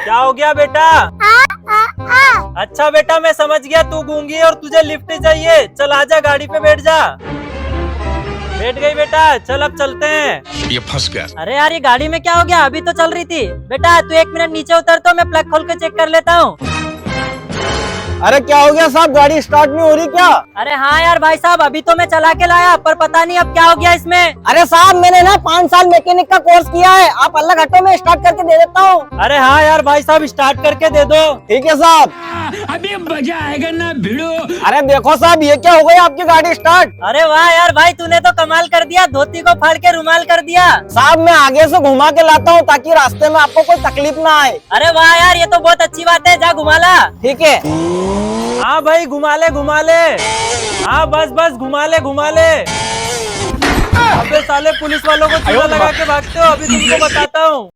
क्या हो गया बेटा? अच्छा बेटा मैं समझ गया, तू गूंगी है और तुझे लिफ्ट चाहिए। चल आजा गाड़ी पे बैठ जा। बैठ गई बेटा, चल अब चलते हैं। ये फंस गया। अरे यार ये गाड़ी में क्या हो गया? अभी तो चल रही थी। बेटा तू 1 मिनट नीचे उतर तो मैं प्लग खोल के चेक कर लेता हूँ। अरे क्या हो गया साहब, गाड़ी स्टार्ट नहीं हो रही क्या? अरे हाँ यार भाई साहब, अभी तो मैं चला के लाया, पर पता नहीं अब क्या हो गया इसमें। अरे साहब मैंने ना 5 साल मैकेनिक का कोर्स किया है, आप अलग हटो, मैं स्टार्ट करके दे देता हूँ। अरे हाँ यार भाई साहब, स्टार्ट करके दे दो। ठीक है साहब। अभी मजा आएगा ना भिड़ो। अरे देखो साहब, ये क्या हो गई आपकी गाड़ी स्टार्ट। अरे वाह यार भाई, तूने तो कमाल कर दिया, धोती को फाड़ के रुमाल कर दिया। साहब मैं आगे से घुमा के लाता हूँ ताकि रास्ते में आपको कोई तकलीफ ना आए। अरे वाह यार, ये तो बहुत अच्छी बात है, जा घुमा ला। ठीक है। हाँ भाई घुमा ले घुमा ले। हाँ बस बस घुमा ले घुमा ले। अबे साले पुलिस वालों को चूड़ा लगा के भागते हो, अभी तुमको बताता हूँ।